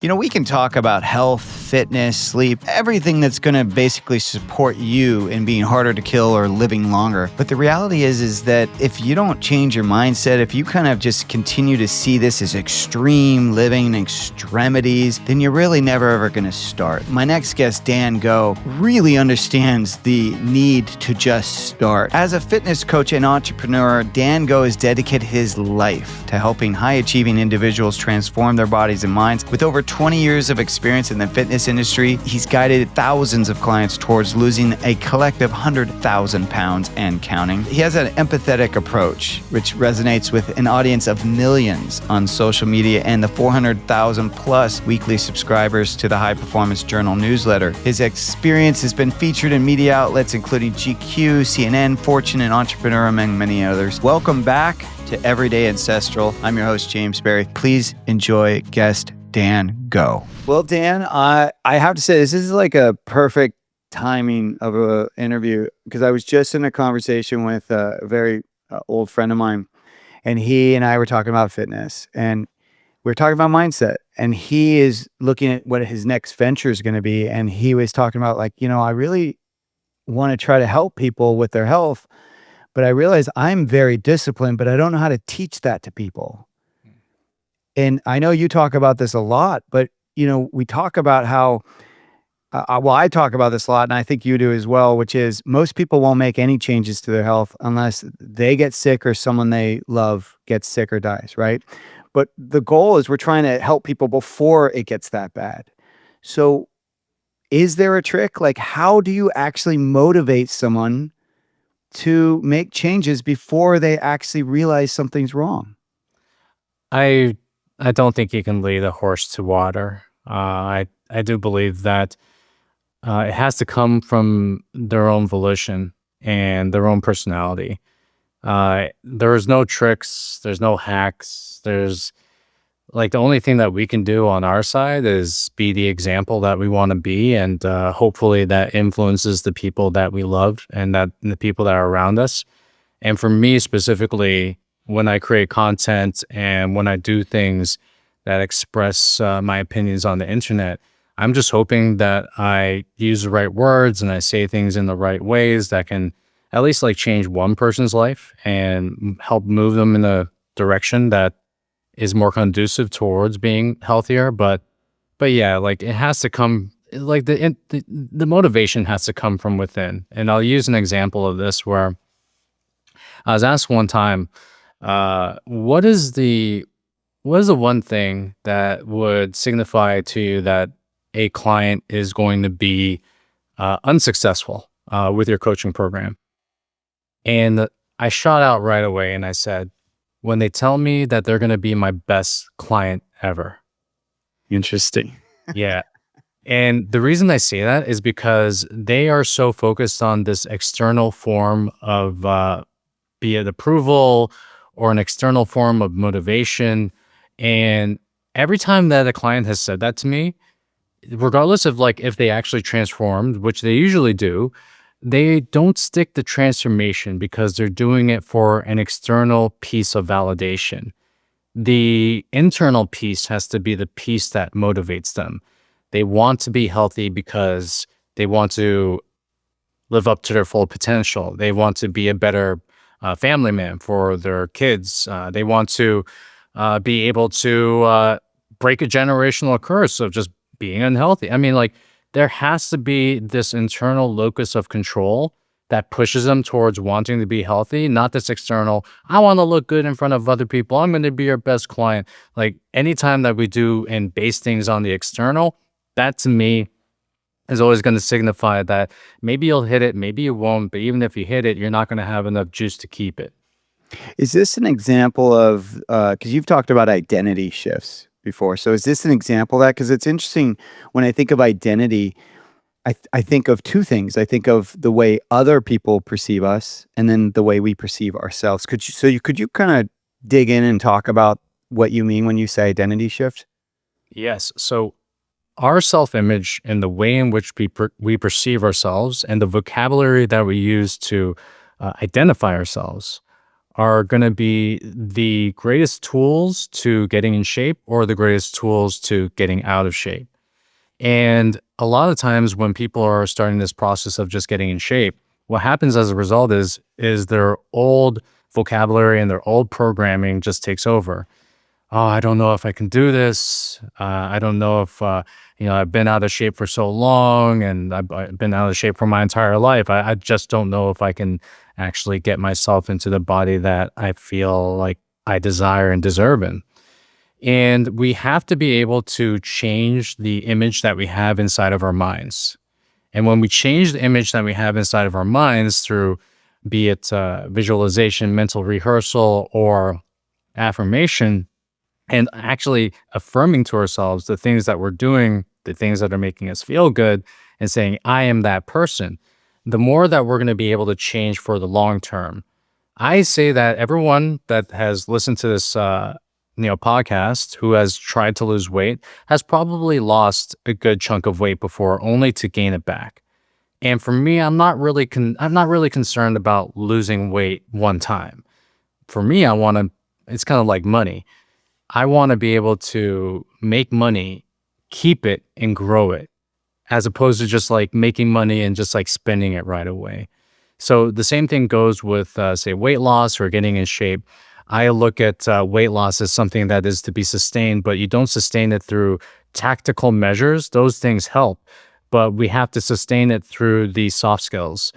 You know, we can talk about health, fitness, sleep, everything that's going to basically support you in being harder to kill or living longer. But the reality is that if you don't change your mindset, if you kind of just continue to see this as extreme living, extremities, then you're really never ever going to start. My next guest, Dan Go, really understands the need to just start. As a fitness coach and entrepreneur, Dan Go has dedicated his life to helping high-achieving individuals transform their bodies and minds. With over 20 years of experience in the fitness industry, he's guided thousands of clients towards losing a collective 100,000 pounds and counting. He has an empathetic approach, which resonates with an audience of millions on social media and the 400,000 plus weekly subscribers to the High Performance Journal newsletter. His experience has been featured in media outlets including GQ, CNN, Fortune, and Entrepreneur, among many others. Welcome back to Everyday Ancestral. I'm your host, James Barry. Please enjoy guest Dan Go. Well, Dan, I have to say, this is like a perfect timing of an interview because I was just in a conversation with a very old friend of mine, and he and I were talking about fitness, and we were talking about mindset, and he is looking at what his next venture is going to be, and he was talking about like, I really want to try to help people with their health, but I realize I'm very disciplined, but I don't know how to teach that to people. And I know you talk about this a lot, but, we talk about how, I talk about this a lot, and I think you do as well, which is most people won't make any changes to their health unless they get sick or someone they love gets sick or dies, right? But the goal is we're trying to help people before it gets that bad. So is there a trick? Like, how do you actually motivate someone to make changes before they actually realize something's wrong? I don't think you can lead a horse to water. I do believe that it has to come from their own volition and their own personality. There's no tricks, there's no hacks. There's like the only thing that we can do on our side is be the example that we want to be, and hopefully that influences the people that we love and the people that are around us. And for me specifically, when I create content and when I do things that express my opinions on the internet, I'm just hoping that I use the right words and I say things in the right ways that can at least like change one person's life and help move them in a direction that is more conducive towards being healthier. But yeah, like it has to come, like the motivation has to come from within. And I'll use an example of this where I was asked one time, what is the one thing that would signify to you that a client is going to be unsuccessful with your coaching program? And I shot out right away and I said, when they tell me that they're going to be my best client ever. Interesting. Yeah. And the reason I say that is because they are so focused on this external form of be it approval or an external form of motivation. And every time that a client has said that to me, regardless of like if they actually transformed, which they usually do, they don't stick the transformation because they're doing it for an external piece of validation. The internal piece has to be the piece that motivates them. They want to be healthy because they want to live up to their full potential. They want to be a better family man for their kids. They want to be able to break a generational curse of just being unhealthy. I mean, like, there has to be this internal locus of control that pushes them towards wanting to be healthy, not this external, I want to look good in front of other people, I'm going to be your best client. Like, anytime that we do and base things on the external, that to me is always going to signify that maybe you'll hit it, maybe you won't, but even if you hit it, you're not going to have enough juice to keep it. Is this an example of, because you've talked about identity shifts before, so is this an example of that? Because it's interesting, when I think of identity, I think of two things. I think of the way other people perceive us and then the way we perceive ourselves. Could you kind of dig in and talk about what you mean when you say identity shift? Yes. So our self-image and the way in which we perceive ourselves and the vocabulary that we use to identify ourselves are going to be the greatest tools to getting in shape or the greatest tools to getting out of shape. And a lot of times when people are starting this process of just getting in shape, what happens as a result is their old vocabulary and their old programming just takes over. Oh, I don't know if I can do this. I don't know if I've been out of shape for so long, and I've been out of shape for my entire life. I just don't know if I can actually get myself into the body that I feel like I desire and deserve in. And we have to be able to change the image that we have inside of our minds. And when we change the image that we have inside of our minds through, be it visualization, mental rehearsal, or affirmation, and actually affirming to ourselves the things that we're doing, the things that are making us feel good, and saying, I am that person, the more that we're going to be able to change for the long term. I say that everyone that has listened to this podcast who has tried to lose weight has probably lost a good chunk of weight before, only to gain it back. And for me, I'm not really concerned about losing weight one time. For me, it's kind of like money. I want to be able to make money, keep it, and grow it, as opposed to just like making money and just like spending it right away. So the same thing goes with, say, weight loss or getting in shape. I look at weight loss as something that is to be sustained, but you don't sustain it through tactical measures. Those things help, but we have to sustain it through the soft skills,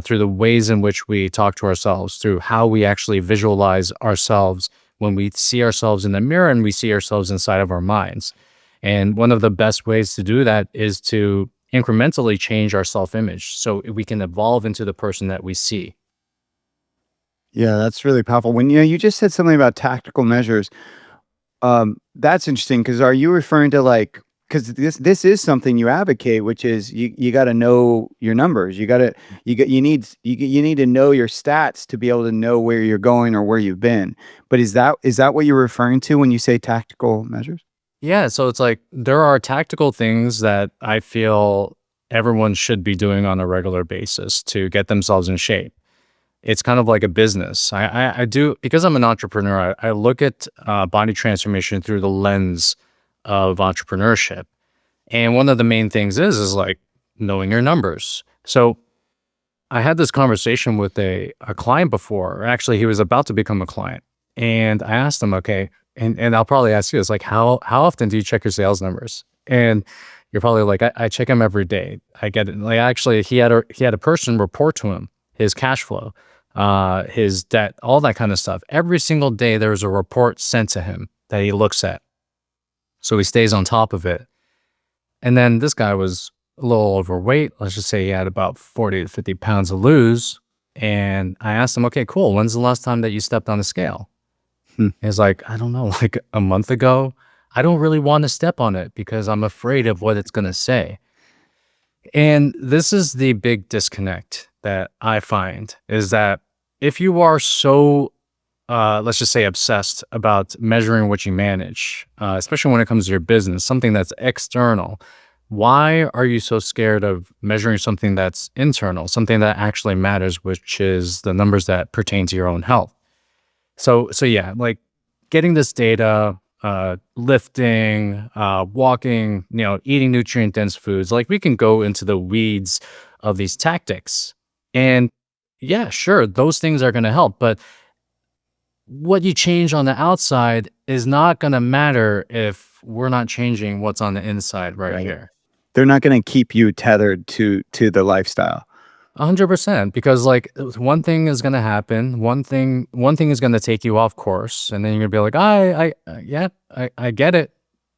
through the ways in which we talk to ourselves, through how we actually visualize ourselves when we see ourselves in the mirror and we see ourselves inside of our minds. And one of the best ways to do that is to incrementally change our self-image so we can evolve into the person that we see. Yeah, that's really powerful. When you just said something about tactical measures, that's interesting because are you referring to like because this is something you advocate, which is you got to know your numbers. You need to know your stats to be able to know where you're going or where you've been. But is that what you're referring to when you say tactical measures? Yeah, so it's like there are tactical things that I feel everyone should be doing on a regular basis to get themselves in shape. It's kind of like a business. I do, because I'm an entrepreneur, I look at body transformation through the lens of entrepreneurship. And one of the main things is like knowing your numbers. So I had this conversation with a client before, or actually he was about to become a client. And I asked him, okay, and I'll probably ask you this, like how often do you check your sales numbers? And you're probably like, I check them every day. I get it. Like actually he had a person report to him his cash flow, his debt, all that kind of stuff. Every single day there's a report sent to him that he looks at. So he stays on top of it. And then this guy was a little overweight. Let's just say he had about 40 to 50 pounds to lose. And I asked him, okay, cool. When's the last time that you stepped on a scale? He's like, I don't know, like a month ago. I don't really want to step on it because I'm afraid of what it's going to say. And this is the big disconnect that I find is that if you are so, let's just say, obsessed about measuring what you manage, especially when it comes to your business, something that's external, why are you so scared of measuring something that's internal, something that actually matters, which is the numbers that pertain to your own health? So yeah, like getting this data, lifting, walking, eating nutrient dense foods, like we can go into the weeds of these tactics. And yeah, sure, those things are going to help, but what you change on the outside is not going to matter if we're not changing what's on the inside right here. They're not going to keep you tethered to the lifestyle. 100%, because like one thing is going to happen, one thing is going to take you off course, and then you're going to be like, I get it.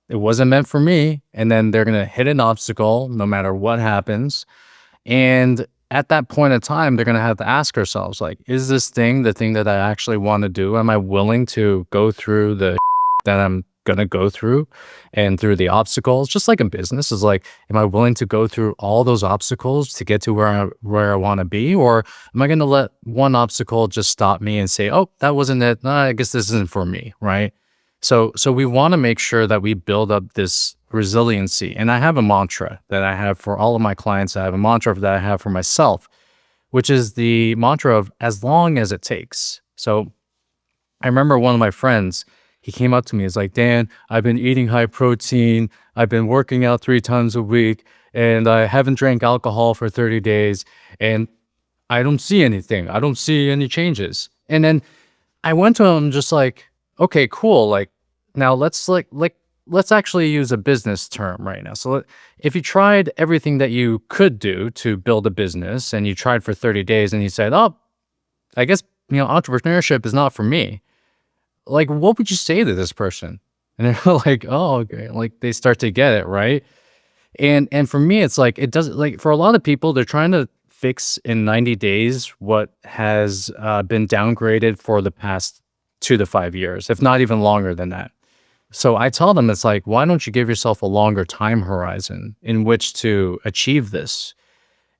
It wasn't meant for me. And then they're going to hit an obstacle no matter what happens. And at that point in time, they're going to have to ask ourselves, like, is this thing the thing that I actually want to do? Am I willing to go through the that I'm going to go through and through the obstacles? Just like in business, is like, am I willing to go through all those obstacles to get to where I want to be? Or am I going to let one obstacle just stop me and say, oh, that wasn't it. I guess this isn't for me, right? So we want to make sure that we build up this resiliency. And I have a mantra that I have for all of my clients. I have a mantra that I have for myself, which is the mantra of as long as it takes. So I remember one of my friends, he came up to me. He's like, Dan, I've been eating high protein. I've been working out 3 times a week, and I haven't drank alcohol for 30 days. And I don't see anything. I don't see any changes. And then I went to him just like, okay, cool. Like now let's actually use a business term right now. So if you tried everything that you could do to build a business and you tried for 30 days and you said, oh, I guess, entrepreneurship is not for me. Like, what would you say to this person? And they're like, oh, okay. Like they start to get it, right? And for me, it's like it doesn't like for a lot of people, they're trying to fix in 90 days what has been downgraded for the past 2 to 5 years, if not even longer than that. So I tell them it's like, why don't you give yourself a longer time horizon in which to achieve this?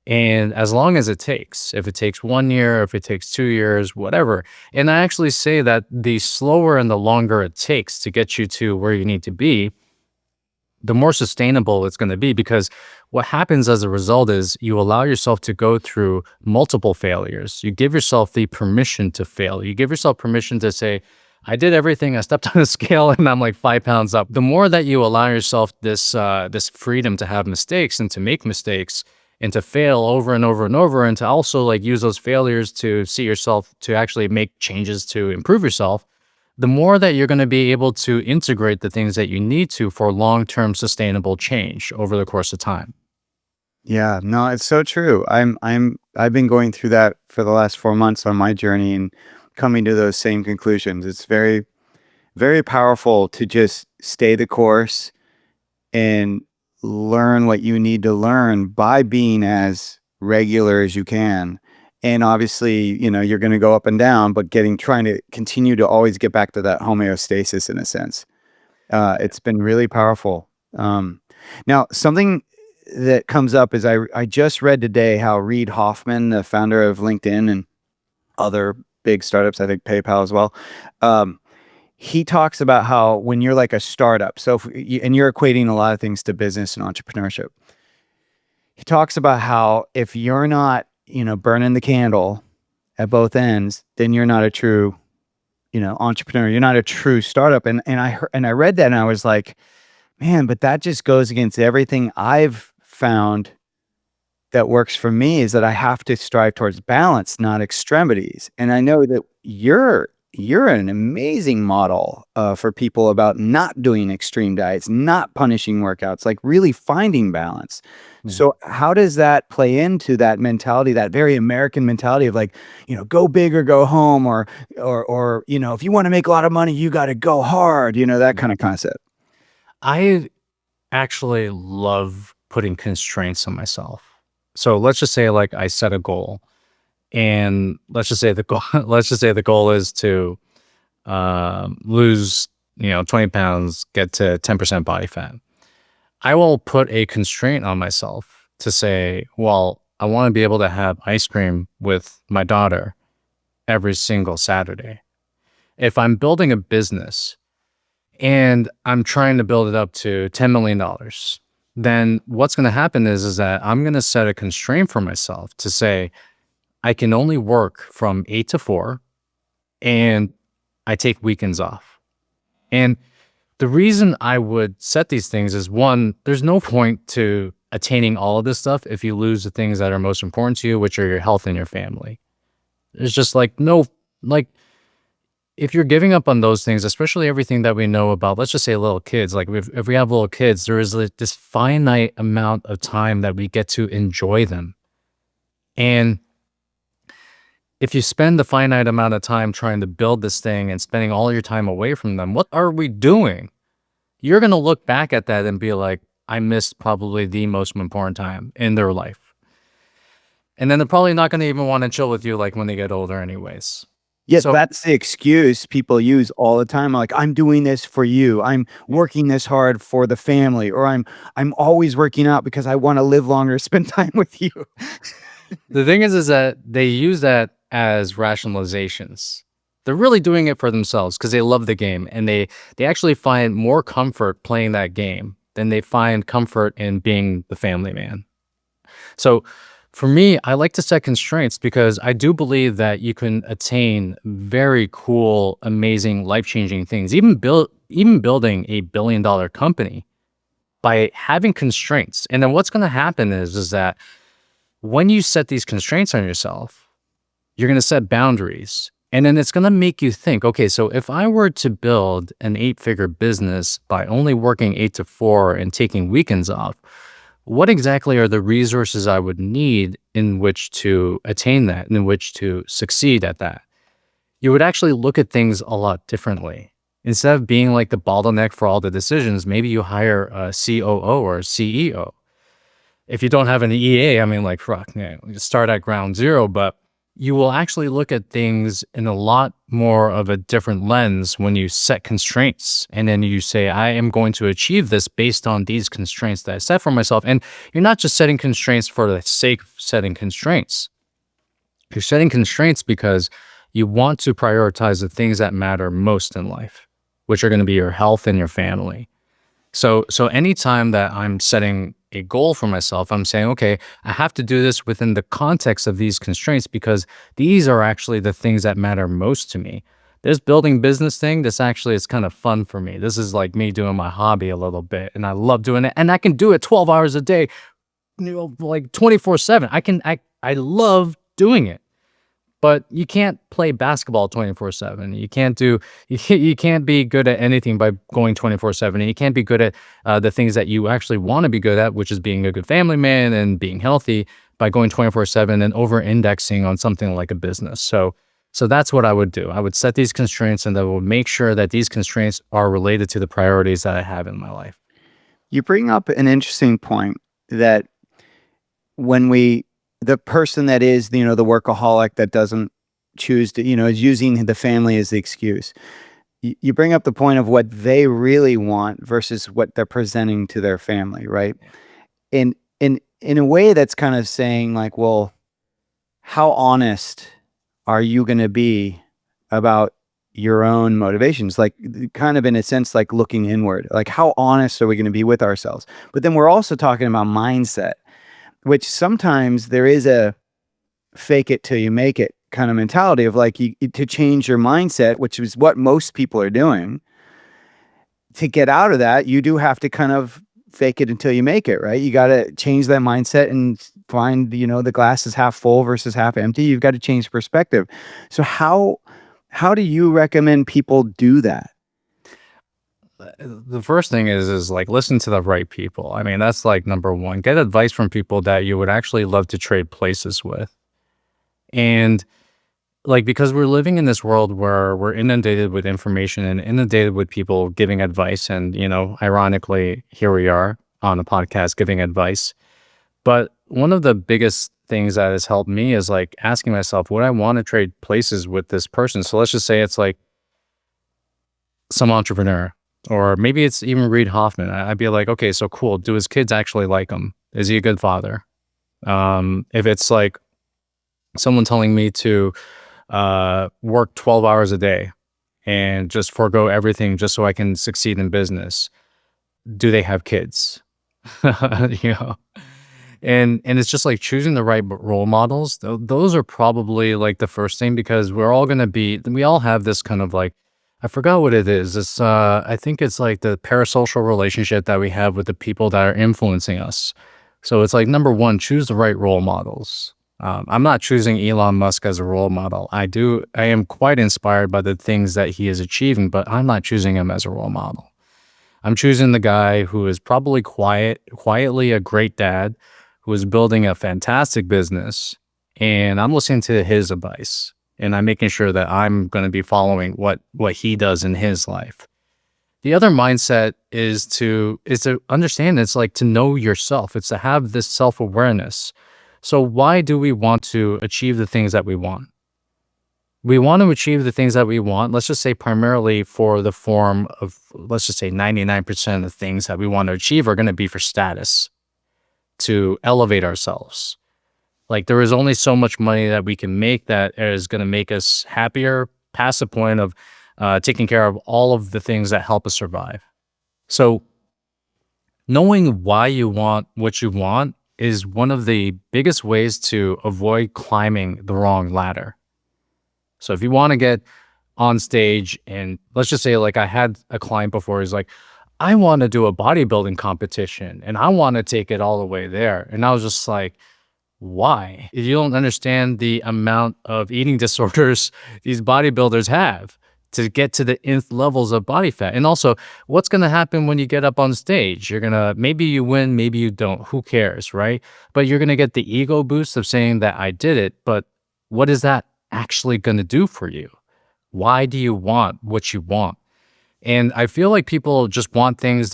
And as long as it takes, if it takes 1 year, if it takes 2 years, whatever. And I actually say that the slower and the longer it takes to get you to where you need to be, the more sustainable it's going to be, because what happens as a result is you allow yourself to go through multiple failures. You give yourself the permission to fail. You give yourself permission to say, I did everything. I stepped on a scale and I'm like 5 pounds up. The more that you allow yourself this freedom to have mistakes and to make mistakes and to fail over and over and over, and to also like use those failures to see yourself, to actually make changes to improve yourself, the more that you're going to be able to integrate the things that you need to for long-term sustainable change over the course of time. Yeah, no, it's so true. I've been going through that for the last 4 months on my journey and coming to those same conclusions. It's very, very powerful to just stay the course and learn what you need to learn by being as regular as you can. And obviously, you're going to go up and down, but trying to continue to always get back to that homeostasis in a sense. It's been really powerful. Now, something that comes up is I just read today how Reid Hoffman, the founder of LinkedIn and other big startups, I think PayPal as well, he talks about how when you're like a startup, and you're equating a lot of things to business and entrepreneurship. He talks about how if you're not, burning the candle at both ends, then you're not a true, entrepreneur. You're not a true startup. And I read that and I was like, man, but that just goes against everything I've found that works for me, is that I have to strive towards balance, not extremities. And I know that you're an amazing model for people about not doing extreme diets, not punishing workouts, like really finding balance. So how does that play into that mentality, that very American mentality of like, go big or go home, or if you want to make a lot of money, you got to go hard, that kind of concept. I actually love putting constraints on myself. So let's just say like I set a goal, and let's just say the goal is to lose 20 pounds, get to 10% body fat. I will put a constraint on myself to say, well, I want to be able to have ice cream with my daughter every single Saturday. If I'm building a business and I'm trying to build it up to $10 million, then what's going to happen is that I'm going to set a constraint for myself to say, I can only work from 8 to 4, and I take weekends off. And the reason I would set these things is, one, there's no point to attaining all of this stuff if you lose the things that are most important to you, which are your health and your family. There's just like if you're giving up on those things, especially everything that we know about, let's just say little kids, like if we have little kids, there is this finite amount of time that we get to enjoy them. And if you spend the finite amount of time trying to build this thing and spending all your time away from them, what are we doing? You're going to look back at that and be like, I missed probably the most important time in their life. And then they're probably not going to even want to chill with you like when they get older anyways. Yes, that's the excuse people use all the time. Like, I'm doing this for you. I'm working this hard for the family, or I'm always working out because I want to live longer, spend time with you. The thing is that they use that as rationalizations. They're really doing it for themselves because they love the game, and they actually find more comfort playing that game than they find comfort in being the family man. So For me, I like to set constraints because I do believe that you can attain very cool, amazing, life-changing things, even building a billion-dollar company by having constraints. And then what's going to happen is that when you set these constraints on yourself, you're going to set boundaries. And then it's going to make you think, okay, so if I were to build an 8-figure business by only working 8 to 4 and taking weekends off, what exactly are the resources I would need in which to attain that, in which to succeed at that? You would actually look at things a lot differently. Instead of being like the bottleneck for all the decisions, maybe you hire a COO or a CEO. If you don't have an EA, I mean, like, fuck, man, you start at ground zero, but you will actually look at things in a lot more of a different lens when you set constraints. And then you say, I am going to achieve this based on these constraints that I set for myself. And you're not just setting constraints for the sake of setting constraints. You're setting constraints because you want to prioritize the things that matter most in life, which are going to be your health and your family. So anytime that I'm setting a goal for myself, I'm saying, okay, I have to do this within the context of these constraints because these are actually the things that matter most to me. This building business thing, this actually is kind of fun for me. This is like me doing my hobby a little bit, and I love doing it. And I can do it 12 hours a day, like 24/7. I love doing it. But you can't play basketball 24/7. You can't be good at anything by going 24/7. And you can't be good at the things that you actually want to be good at, which is being a good family man and being healthy by going 24/7 and over-indexing on something like a business. So that's what I would do. I would set these constraints and I would make sure that these constraints are related to the priorities that I have in my life. You bring up an interesting point that when the person that is, the workaholic that doesn't choose to, is using the family as the excuse. You bring up the point of what they really want versus what they're presenting to their family, right? And in a way that's kind of saying like, well, how honest are you going to be about your own motivations? Like kind of in a sense, like looking inward, like how honest are we going to be with ourselves? But then we're also talking about mindset, which sometimes there is a fake it till you make it kind of mentality of like to change your mindset, which is what most people are doing. To get out of that, you do have to kind of fake it until you make it, right? You got to change that mindset and find, the glass is half full versus half empty. You've got to change perspective. So how do you recommend people do that? The first thing is like listen to the right people. I mean, that's like number one. Get advice from people that you would actually love to trade places with. And like because we're living in this world where we're inundated with information and inundated with people giving advice and ironically here we are on a podcast giving advice. But one of the biggest things that has helped me is like asking myself, would I want to trade places with this person? So let's just say it's like some entrepreneur, or maybe it's even Reid Hoffman. I'd be like, okay, so cool. Do his kids actually like him? Is he a good father? If it's like someone telling me to work 12 hours a day and just forego everything just so I can succeed in business, do they have kids? you know, and it's just like choosing the right role models. Those are probably like the first thing because we all have this kind of like, I forgot what it is. It's I think it's like the parasocial relationship that we have with the people that are influencing us. So it's like number one, choose the right role models. I'm not choosing Elon Musk as a role model. I am quite inspired by the things that he is achieving, but I'm not choosing him as a role model. I'm choosing the guy who is probably quietly a great dad, who is building a fantastic business, and I'm listening to his advice, and I'm making sure that I'm going to be following what he does in his life. The other mindset is to understand it's like to know yourself. It's to have this self-awareness. So why do we want to achieve the things that we want? We want to achieve the things that we want, let's just say primarily for the form of, let's just say 99% of the things that we want to achieve are going to be for status, to elevate ourselves. Like there is only so much money that we can make that is going to make us happier past the point of taking care of all of the things that help us survive. So knowing why you want what you want is one of the biggest ways to avoid climbing the wrong ladder. So if you want to get on stage, and let's just say, like, I had a client before, he's like, I want to do a bodybuilding competition and I want to take it all the way there. And I was just like, why? You don't understand the amount of eating disorders these bodybuilders have to get to the nth levels of body fat. And also, what's going to happen when you get up on stage? You're going to, maybe you win, maybe you don't. Who cares, right? But you're going to get the ego boost of saying that I did it. But what is that actually going to do for you? Why do you want what you want? And I feel like people just want things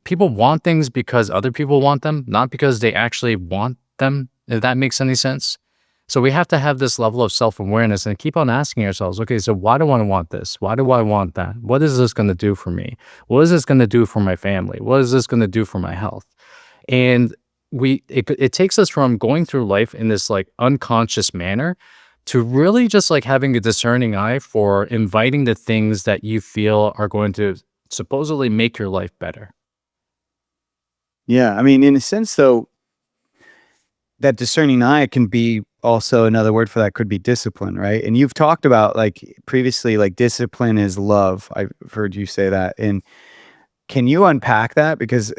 people want things because other people want them, not because they actually want them, if that makes any sense. So we have to have this level of self-awareness and keep on asking ourselves, okay, so why do I want this? Why do I want that? What is this going to do for me? What is this going to do for my family? What is this going to do for my health? And it takes us from going through life in this like unconscious manner to really just like having a discerning eye for inviting the things that you feel are going to supposedly make your life better. Yeah, I mean, in a sense, though, that discerning eye can be also another word for that could be discipline, right? And you've talked about like previously, like discipline is love. I've heard you say that. And can you unpack that? Because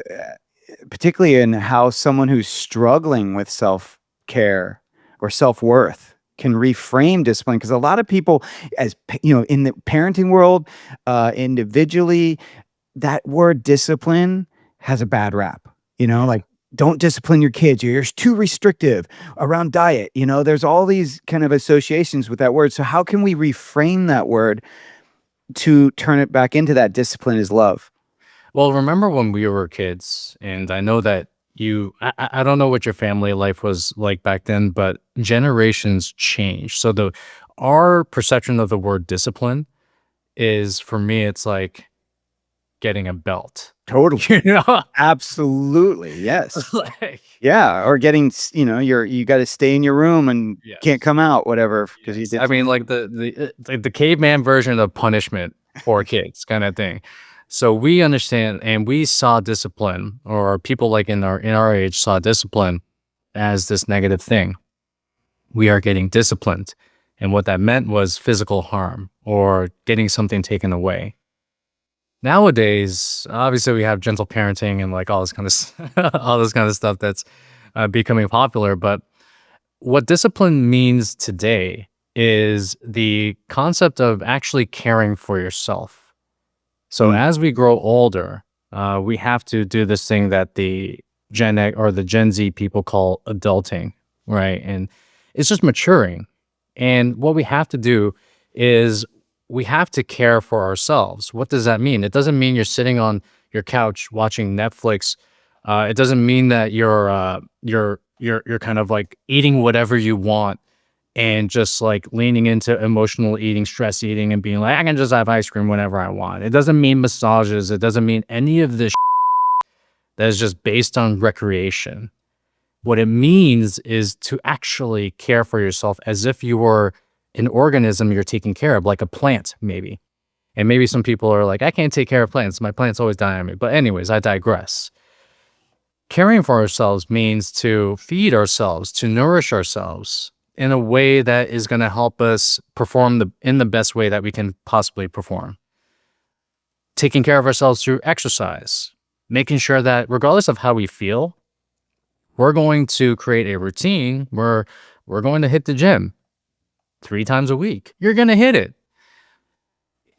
particularly in how someone who's struggling with self-care or self-worth can reframe discipline, because a lot of people, as you know, in the parenting world, individually, that word discipline has a bad rap. You know, like don't discipline your kids. You're too restrictive around diet. You know, there's all these kind of associations with that word. So how can we reframe that word to turn it back into that discipline is love? Well, remember when we were kids, and I know that I don't know what your family life was like back then, but generations change. So our perception of the word discipline is, for me, it's like getting a belt. Totally. You know? Absolutely. Yes. Like, Yeah. Or getting, you know, you got to stay in your room and can't yes. come out, whatever, because you Yes. did. I mean, like the caveman version of punishment for kids kind of thing. So we understand, and we saw discipline, or people like in our age saw discipline as this negative thing. We are getting disciplined. And what that meant was physical harm or getting something taken away. Nowadays, obviously, we have gentle parenting and like all this kind of all this kind of stuff that's becoming popular. But what discipline means today is the concept of actually caring for yourself. So Mm. as we grow older, we have to do this thing that the Gen X or the Gen Z people call adulting, right? And it's just maturing. And what we have to do is we have to care for ourselves. What does that mean? It doesn't mean you're sitting on your couch watching Netflix. It doesn't mean that you're kind of like eating whatever you want and just like leaning into emotional eating, stress eating, and being like, I can just have ice cream whenever I want. It doesn't mean massages. It doesn't mean any of this that is just based on recreation. What it means is to actually care for yourself as if you were an organism you're taking care of, like a plant, maybe. And maybe some people are like, I can't take care of plants. My plants always die on me. But anyways, I digress. Caring for ourselves means to feed ourselves, to nourish ourselves in a way that is going to help us perform in the best way that we can possibly perform. Taking care of ourselves through exercise, making sure that regardless of how we feel, we're going to create a routine where we're going to hit the gym 3 times a week. You're going to hit it.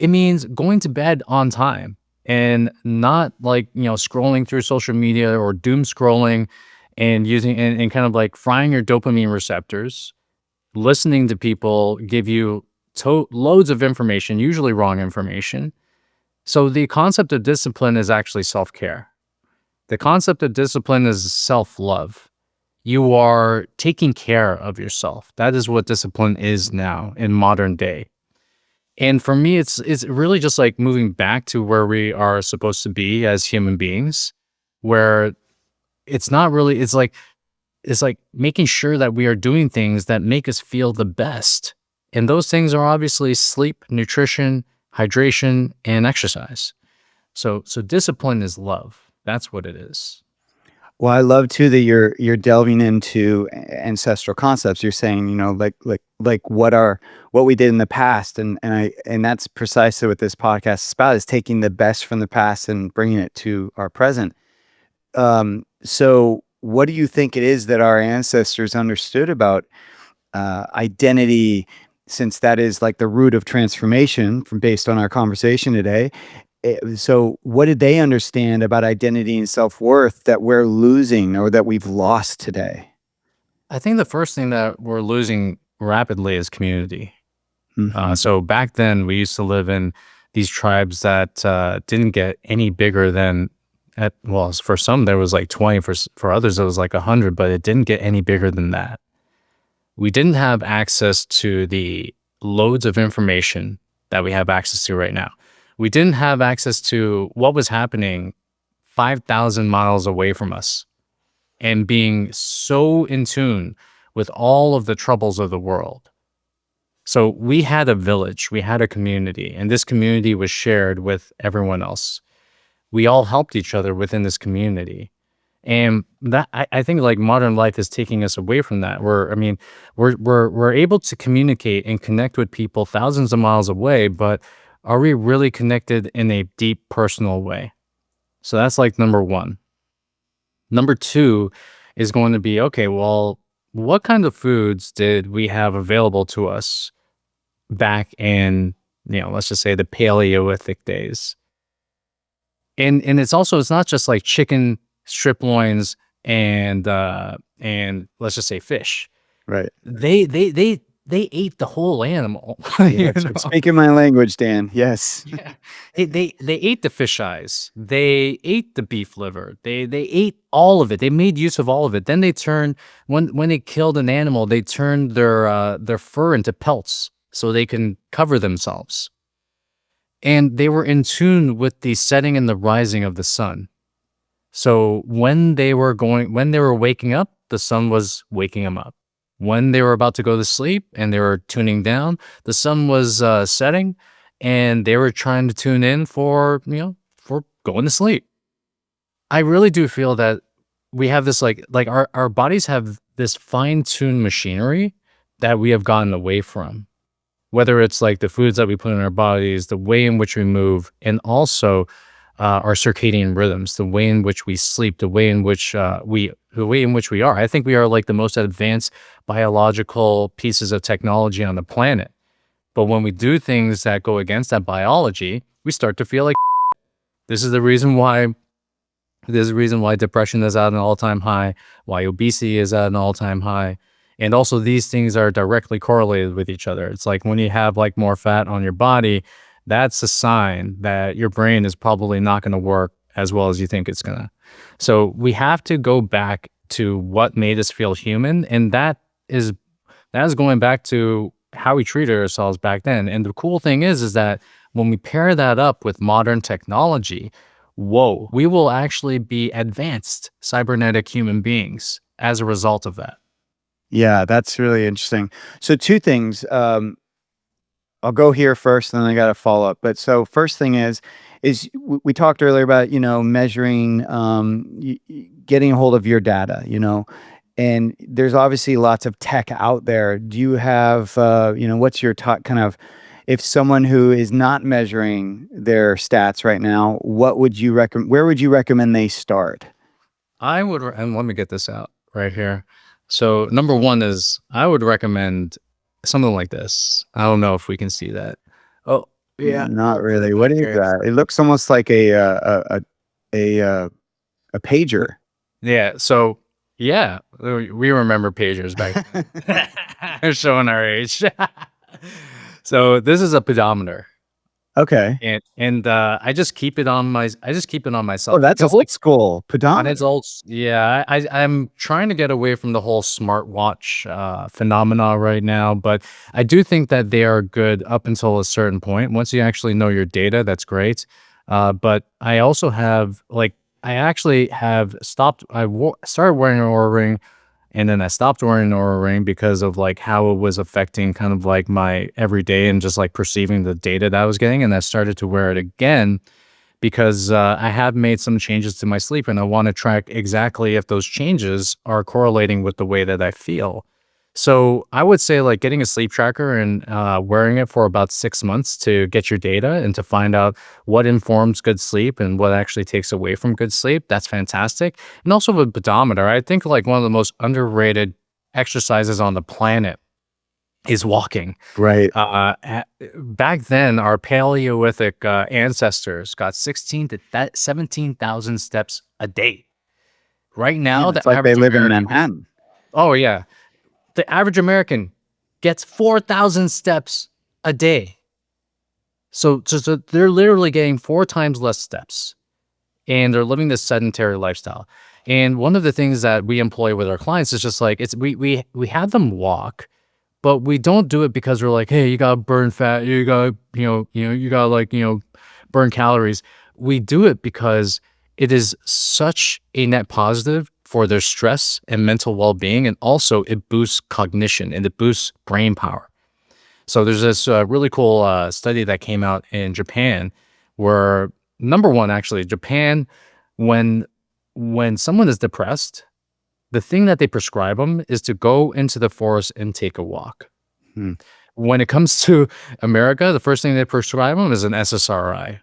It means going to bed on time and not like, scrolling through social media or doom scrolling and using and kind of like frying your dopamine receptors, listening to people give you loads of information, usually wrong information. So the concept of discipline is actually self-care. The concept of discipline is self-love. You are taking care of yourself. That is what discipline is now in modern day. And for me, it's really just like moving back to where we are supposed to be as human beings, where it's not really, it's like making sure that we are doing things that make us feel the best. And those things are obviously sleep, nutrition, hydration, and exercise. So discipline is love. That's what it is. Well, I love too that you're delving into ancestral concepts. You're saying, like what we did in the past, and that's precisely what this podcast is about: is taking the best from the past and bringing it to our present. So, what do you think it is that our ancestors understood about identity? Since that is like the root of transformation, from based on our conversation today, so what did they understand about identity and self-worth that we're losing or that we've lost today? I think the first thing that we're losing rapidly is community. Mhm. So back then, we used to live in these tribes that didn't get any bigger than well, for some there was like 20, for others it was like 100, but it didn't get any bigger than that. We didn't have access to the loads of information that we have access to right now. We didn't have access to what was happening 5,000 miles away from us and being so in tune with all of the troubles of the world. So we had a village, we had a community, and this community was shared with everyone else. We all helped each other within this community. And that I think like modern life is taking us away from that. We're able to communicate and connect with people thousands of miles away, but are we really connected in a deep personal way? So that's like number one. Number two is going to be, okay, well, what kind of foods did we have available to us back in, let's just say the Paleolithic days? And it's not just like chicken strip loins and let's just say fish. Right. They ate the whole animal. Yeah, speaking my language, Dan. Yes. Yeah. They ate the fish eyes. They ate the beef liver. They ate all of it. They made use of all of it. Then they turned when they killed an animal, they turned their fur into pelts so they can cover themselves. And they were in tune with the setting and the rising of the sun. So when they were waking up, the sun was waking them up. When they were about to go to sleep and they were tuning down, the sun was setting, and they were trying to tune in for going to sleep. I really do feel that we have this like our bodies have this fine-tuned machinery that we have gotten away from. Whether it's like the foods that we put in our bodies, the way in which we move, and also our circadian rhythms, the way in which we sleep, the way in which we are. I think we are like the most advanced biological pieces of technology on the planet. But when we do things that go against that biology, we start to feel like this is the reason why. There's a reason why depression is at an all-time high, why obesity is at an all-time high. And also these things are directly correlated with each other. It's like when you have like more fat on your body, that's a sign that your brain is probably not going to work as well as you think it's going to. So we have to go back to what made us feel human. And that is going back to how we treated ourselves back then. And the cool thing is that when we pair that up with modern technology, whoa, we will actually be advanced cybernetic human beings as a result of that. Yeah, that's really interesting. So two things. I'll go here first, and then I got to follow up. But so first thing is we talked earlier about measuring, getting a hold of your data, and there's obviously lots of tech out there. Do you have what's your top kind of, if someone who is not measuring their stats right now, what would you recommend? Where would you recommend they start? I would, and let me get this out right here. So number one is I would recommend something like this. I don't know if we can see that. Oh, yeah. Not really. What is that? It looks almost like a pager. Yeah. So yeah, we remember pagers back then. They're showing our age. So this is a pedometer. Okay. And I just keep it on myself. Oh, that's old school pedometer. It's old. Yeah, I'm trying to get away from the whole smartwatch phenomena right now, but I do think that they are good up until a certain point. Once you actually know your data, that's great. But I also have I actually have stopped. Started wearing an Oura ring, and then I stopped wearing an Oura ring because of like how it was affecting kind of like my everyday and just like perceiving the data that I was getting. And I started to wear it again because I have made some changes to my sleep and I want to track exactly if those changes are correlating with the way that I feel. So I would say like getting a sleep tracker and wearing it for about 6 months to get your data and to find out what informs good sleep and what actually takes away from good sleep. That's fantastic. And also with pedometer, I think like one of the most underrated exercises on the planet is walking. Right. Back then, our Paleolithic ancestors got 16 to 17,000 steps a day. Right Man, now, it's the like they average live in American, Manhattan. oh yeah, the average American gets 4,000 steps a day. So they're literally getting 4 times less steps, and they're living this sedentary lifestyle. And one of the things that we employ with our clients is just like we have them walk, but we don't do it because we're like, hey, you gotta burn fat, you gotta, you gotta like, burn calories. We do it because it is such a net positive for their stress and mental well-being, and also it boosts cognition and it boosts brain power. So there's this really cool study that came out in Japan, where number one, actually, Japan, when when someone is depressed, the thing that they prescribe them is to go into the forest and take a walk. Hmm. When it comes to America, the first thing they prescribe them is an SSRI.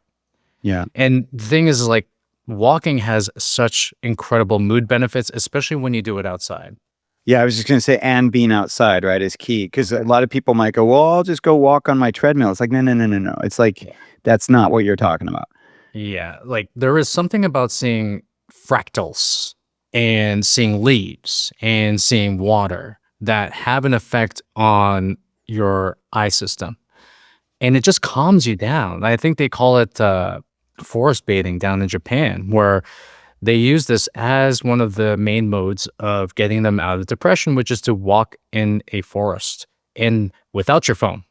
Yeah. And the thing is, like, walking has such incredible mood benefits, especially when you do it outside. Yeah, I was just gonna say, and being outside, right, is key. Because a lot of people might go, "Well, I'll just go walk on my treadmill." It's like, no, no, no, no, no. It's like Yeah. that's not what you're talking about. Yeah, like there is something about seeing fractals and seeing leaves and seeing water that have an effect on your eye system. And it just calms you down. I think they call it forest bathing down in Japan, where they use this as one of the main modes of getting them out of depression, which is to walk in a forest and without your phone.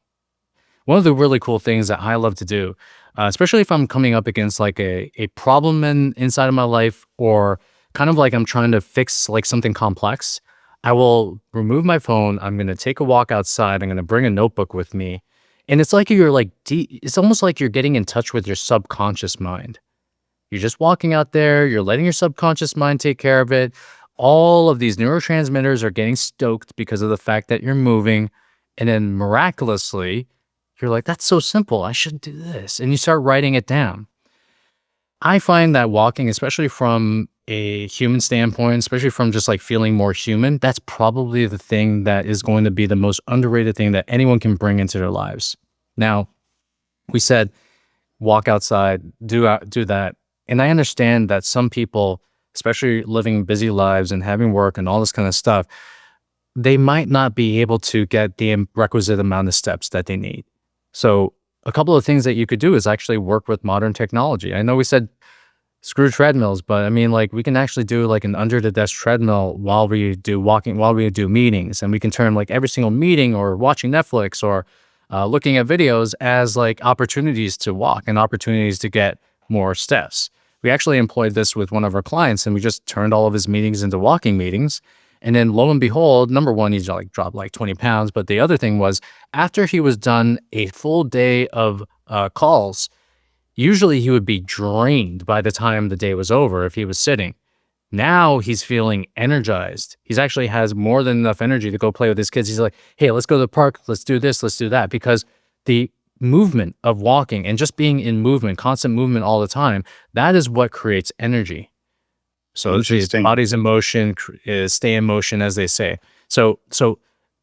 One of the really cool things that I love to do, especially if I'm coming up against like a problem inside of my life, or kind of like I'm trying to fix like something complex, I will remove my phone. I'm going to take a walk outside. I'm going to bring a notebook with me. And it's like you're like, it's almost like you're getting in touch with your subconscious mind. You're just walking out there, you're letting your subconscious mind take care of it. All of these neurotransmitters are getting stoked because of the fact that you're moving. And then miraculously, you're like, that's so simple. I should do this. And you start writing it down. I find that walking, especially from a human standpoint, especially from just like feeling more human, that's probably the thing that is going to be the most underrated thing that anyone can bring into their lives. Now, we said walk outside, do that. And I understand that some people, especially living busy lives and having work and all this kind of stuff, they might not be able to get the requisite amount of steps that they need. So a couple of things that you could do is actually work with modern technology. I know we said screw treadmills, but I mean, like we can actually do like an under the desk treadmill while we do walking, while we do meetings, and we can turn like every single meeting or watching Netflix or looking at videos as like opportunities to walk and opportunities to get more steps. We actually employed this with one of our clients, and we just turned all of his meetings into walking meetings. And then lo and behold, number one, he's like dropped like 20 pounds. But the other thing was after he was done a full day of calls, usually he would be drained by the time the day was over if he was sitting. Now he's feeling energized. He's actually has more than enough energy to go play with his kids. He's like, hey, let's go to the park. Let's do this. Let's do that. Because the movement of walking and just being in movement, constant movement all the time, that is what creates energy. So the Interesting. body's in motion is stay in motion, as they say. So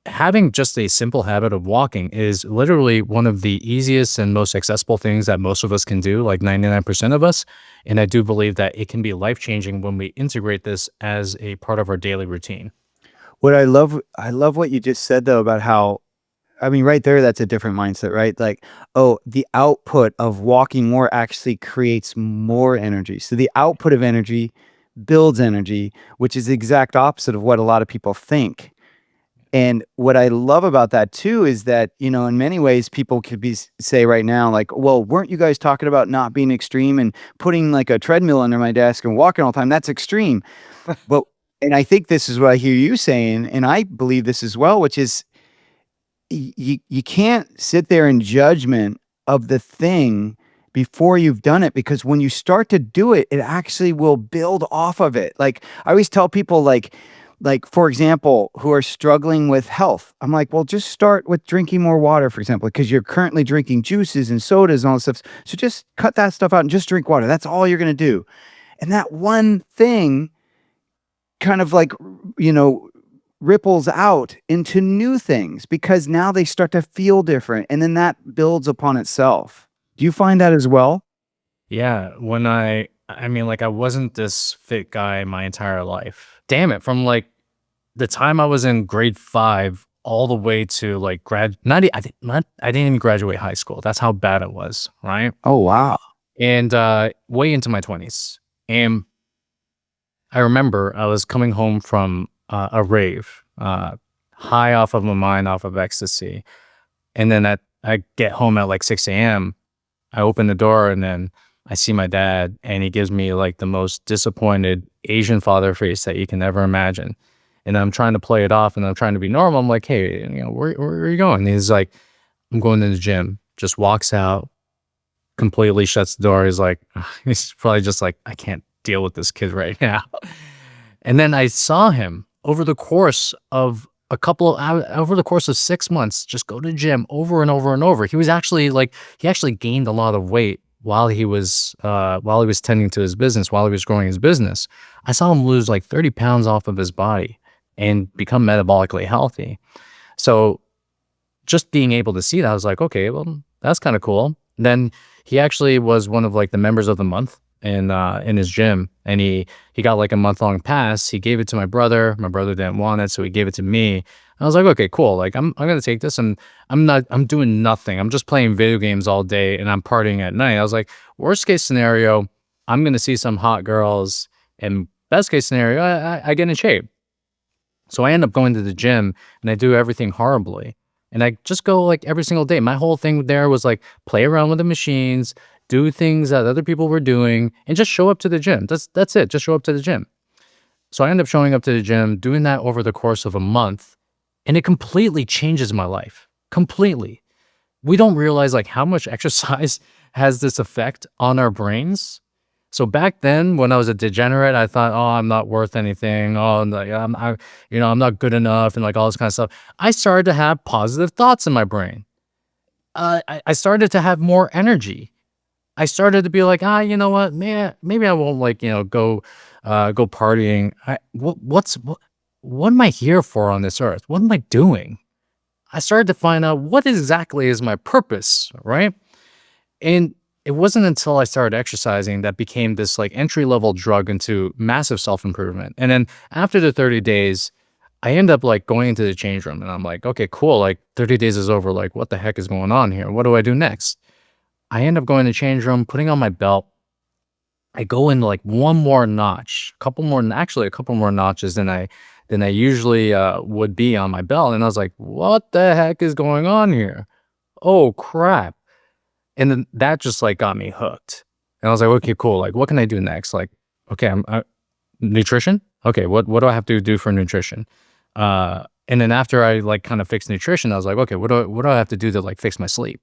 having just a simple habit of walking is literally one of the easiest and most accessible things that most of us can do, like 99% of us. And I do believe that it can be life-changing when we integrate this as a part of our daily routine. What I love what you just said though about how, I mean, right there, that's a different mindset, right? Like, oh, the output of walking more actually creates more energy. So the output of energy builds energy, which is the exact opposite of what a lot of people think. And what I love about that too is that, in many ways, people could say right now, like, well, weren't you guys talking about not being extreme and putting like a treadmill under my desk and walking all the time? That's extreme. But, and I think this is what I hear you saying, and I believe this as well, which is you can't sit there in judgment of the thing before you've done it, because when you start to do it, it actually will build off of it. Like I always tell people, like for example, who are struggling with health, I'm like, well, just start with drinking more water, for example, because you're currently drinking juices and sodas and all this stuff. So just cut that stuff out and just drink water. That's all you're going to do. And that one thing kind of like, you know, ripples out into new things because now they start to feel different, and then that builds upon itself. Do you find that as well? Yeah, when I mean, like, I wasn't this fit guy my entire life. Damn it, from, like, the time I was in grade 5 all the way to, like, I didn't even graduate high school. That's how bad it was, right? Oh, wow. And, way into my 20s. And I remember I was coming home from, a rave, high off of my mind, off of ecstasy, and then I get home at, like, 6 a.m. I open the door and then I see my dad and he gives me like the most disappointed Asian father face that you can ever imagine. And I'm trying to play it off and I'm trying to be normal. I'm like, hey, where are you going? And he's like, I'm going to the gym. Just walks out, completely shuts the door. He's like, he's probably just like, I can't deal with this kid right now. And then I saw him over the course of over the course of 6 months, just go to the gym over and over and over. He was actually like, he actually gained a lot of weight while he was tending to his business, while he was growing his business. I saw him lose like 30 pounds off of his body and become metabolically healthy. So just being able to see that, I was like, okay, well, that's kind of cool. Then he actually was one of like the members of the month in his gym, and he got like a month-long pass. He gave it to my brother. My brother didn't want it, so he gave it to me. I was like, okay, cool. Like I'm gonna take this, and I'm doing nothing. I'm just playing video games all day and I'm partying at night. I was like, worst case scenario, I'm gonna see some hot girls, and best case scenario, I get in shape. So I end up going to the gym and I do everything horribly. And I just go like every single day. My whole thing there was like play around with the machines, do things that other people were doing, and just show up to the gym. That's it. Just show up to the gym. So I end up showing up to the gym, doing that over the course of a month, and it completely changes my life. Completely. We don't realize like how much exercise has this effect on our brains. So back then, when I was a degenerate, I thought, "Oh, I'm not worth anything. Oh, I'm not good enough," and like all this kind of stuff. I started to have positive thoughts in my brain. I started to have more energy. I started to be like, you know what, man, maybe I won't like, go partying. What am I here for on this earth? What am I doing? I started to find out what exactly is my purpose, right? And it wasn't until I started exercising that became this like entry level drug into massive self improvement. And then after the 30 days, I end up like going into the change room and I'm like, okay, cool. Like 30 days is over. Like, what the heck is going on here? What do I do next? I end up going to the change room, putting on my belt. I go in like one more notch, a couple more notches than I usually would be on my belt. And I was like, what the heck is going on here? Oh crap. And then that just like got me hooked. And I was like, okay, cool. Like, what can I do next? Like, okay, nutrition. Okay, what do I have to do for nutrition? And then after I like kind of fixed nutrition, I was like, okay, what do I have to do to like fix my sleep?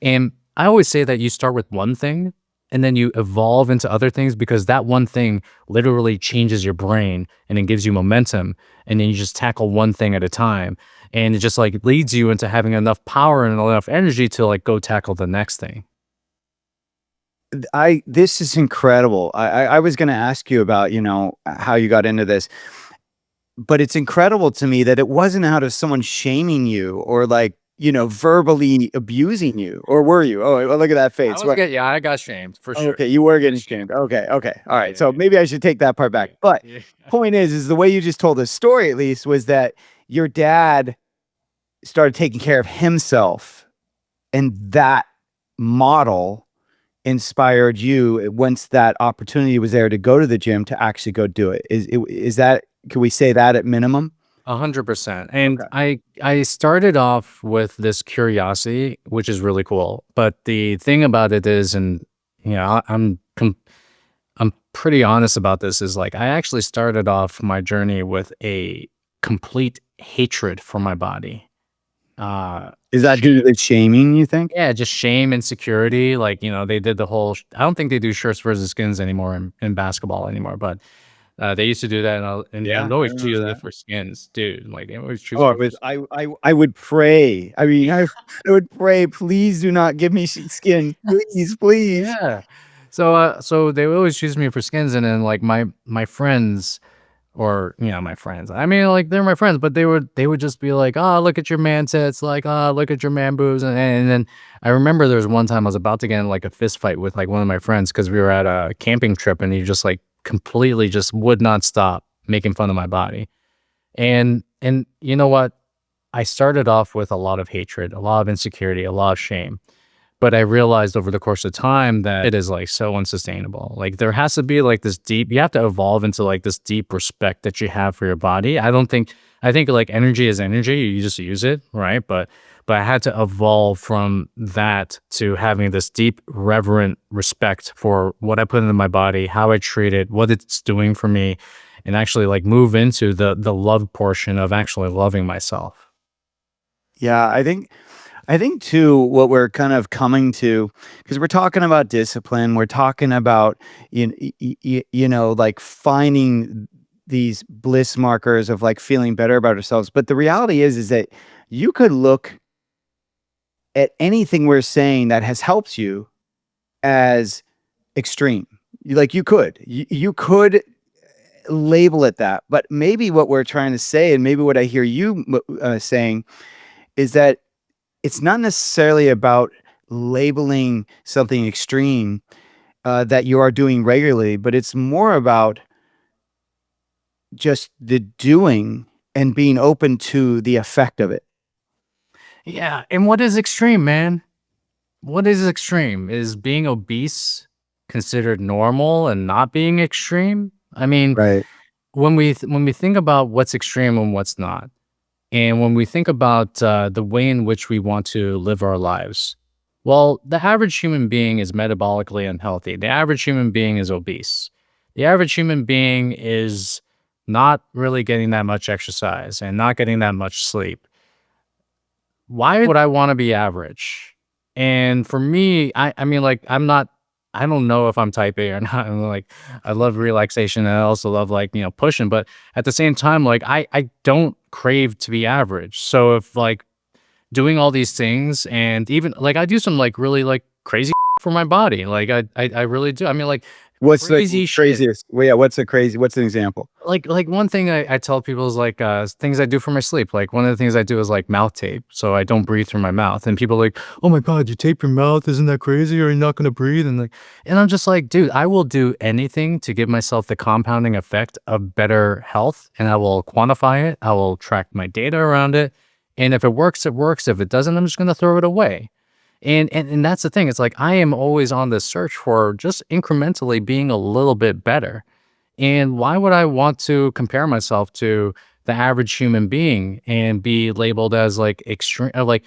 And I always say that you start with one thing and then you evolve into other things because that one thing literally changes your brain and it gives you momentum. And then you just tackle one thing at a time. And it just like leads you into having enough power and enough energy to like go tackle the next thing. I This is incredible. I was going to ask you about, how you got into this, but it's incredible to me that it wasn't out of someone shaming you or like, verbally abusing you, or were you? Oh, well, look at that face. Yeah, I got shamed for Oh, sure. okay, you were getting shamed. Okay, okay. All Yeah, right. yeah, So yeah. maybe I should take that part back. But Yeah. point is the way you just told the story at least was that your dad started taking care of himself, and that model inspired you once that opportunity was there to go to the gym to actually go do it. Is that, can we say that at minimum? 100%. And Okay. I started off with this curiosity, which is really cool. But the thing about it is, and I'm pretty honest about this, is like I actually started off my journey with a complete hatred for my body. Is that due to Shame. the shaming, you think? Yeah, just shame, insecurity. Like, they did the whole. I don't think they do shirts versus skins anymore in basketball anymore, but they used to do that, and they Yeah, would I always choose remember me that. for skins, dude. Like they always choose Oh, me for. I would pray. I mean, I would pray, "Please do not give me skin. Please, please." Yeah. So they would always choose me for skins, and then like my friends, or my friends. I mean, like they're my friends, but they would just be like, "Oh, look at your man tits," like, "Oh, look at your man boobs," and then I remember there was one time I was about to get in like a fist fight with like one of my friends because we were at a camping trip, and he just like completely just would not stop making fun of my body. And you know what? I started off with a lot of hatred, a lot of insecurity, a lot of shame. But I realized over the course of time that it is, like, so unsustainable. Like, there has to be, like, this deep you have to evolve into, like, this deep respect that you have for your body. I think, like, energy is energy, you just use it, right? But I had to evolve from that to having this deep, reverent respect for what I put into my body, how I treat it, what it's doing for me, and actually, like, move into the love portion of actually loving myself. Yeah, I think too what we're kind of coming to, because we're talking about discipline, we're talking about like finding these bliss markers of like feeling better about ourselves. But the reality is that you could look at anything we're saying that has helped you as extreme. Like you could label it that. But maybe what we're trying to say, and maybe what I hear you saying, is that it's not necessarily about labeling something extreme that you are doing regularly, but it's more about just the doing and being open to the effect of it. Yeah, and what is extreme, man? What is extreme? Is being obese considered normal and not being extreme? I mean, Right. when we think about what's extreme and what's not, and when we think about the way in which we want to live our lives, well, the average human being is metabolically unhealthy. The average human being is obese. The average human being is not really getting that much exercise and not getting that much sleep. Why would I wanna be average? And for me, I mean, like, I don't know if I'm type A or not. I'm like, I love relaxation, and I also love, like, pushing, but at the same time, like, I don't crave to be average. So if, like, doing all these things, and even like, I do some, like, really, like, crazy for my body, like, I really do. I mean, like, What's the crazy shit. craziest? Well, yeah. What's an example? Like one thing I tell people is like things I do for my sleep. Like one of the things I do is like mouth tape, so I don't breathe through my mouth. And people are like, "Oh my god, you tape your mouth? Isn't that crazy? Are you not gonna breathe?" And I'm just like, dude, I will do anything to give myself the compounding effect of better health, and I will quantify it. I will track my data around it, and if it works, it works. If it doesn't, I'm just gonna throw it away. And that's the thing. It's like I am always on this search for just incrementally being a little bit better. And why would I want to compare myself to the average human being and be labeled as like extreme? Like,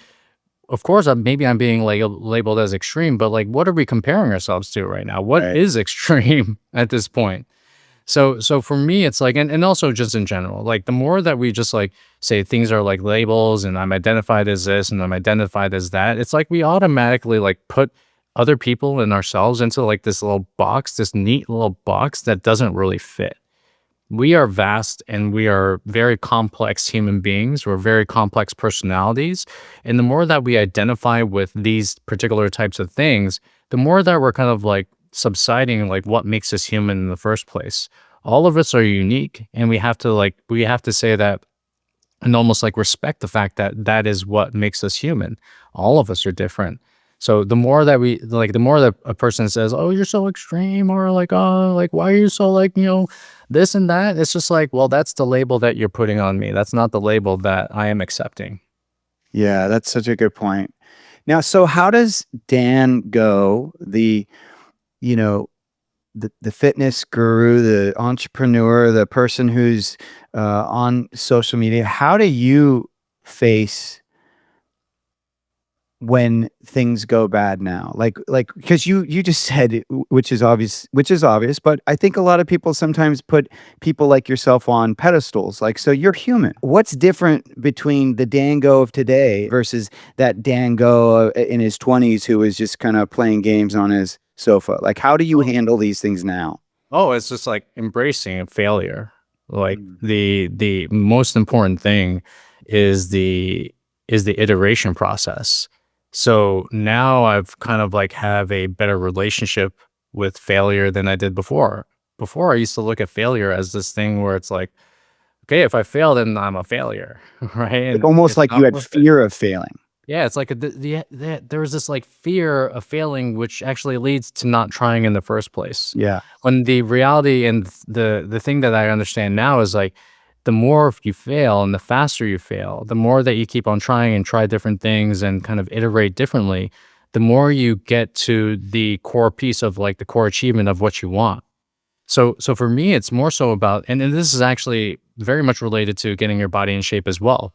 of course, maybe I'm being labeled as extreme, but like, what are we comparing ourselves to right now? What Right. is extreme at this point? So for me, it's like, and also just in general, like the more that we just like say things are like labels and I'm identified as this and I'm identified as that, it's like we automatically like put other people and ourselves into like this little box, this neat little box that doesn't really fit. We are vast and we are very complex human beings. We're very complex personalities. And the more that we identify with these particular types of things, the more that we're kind of like subsiding like what makes us human in the first place. All of us are unique and we have to say that and almost like respect the fact that that is what makes us human. All of us are different. So the more that a person says, "Oh, you're so extreme," or like, "Oh, like why are you so like this and that?" It's just like, well, that's the label that you're putting on me. That's not the label that I am accepting. Yeah, that's such a good point. Now, so how does Dan go, you know, the fitness guru, the entrepreneur, the person who's on social media? How do you face when things go bad now? Like because you just said it, which is obvious, but I think a lot of people sometimes put people like yourself on pedestals. Like, so you're human. What's different between the Dango of today versus that Dango in his 20s who was just kind of playing games on his sofa? Like, how do you Oh, handle these things now? it's just like embracing a failure. Like Mm. the most important thing is the iteration process. So now I've kind of like have a better relationship with failure than I did before. Before I used to look at failure as this thing where it's like, okay, if I fail, then I'm a failure, right? Like, And almost it's like you not had worth it. fear of failing. Yeah, it's like there was this like fear of failing, which actually leads to not trying in the first place. Yeah. When the reality and the thing that I understand now is like the more you fail and the faster you fail, the more that you keep on trying and try different things and kind of iterate differently, the more you get to the core piece of like the core achievement of what you want. So for me, it's more so about, and this is actually very much related to getting your body in shape as well.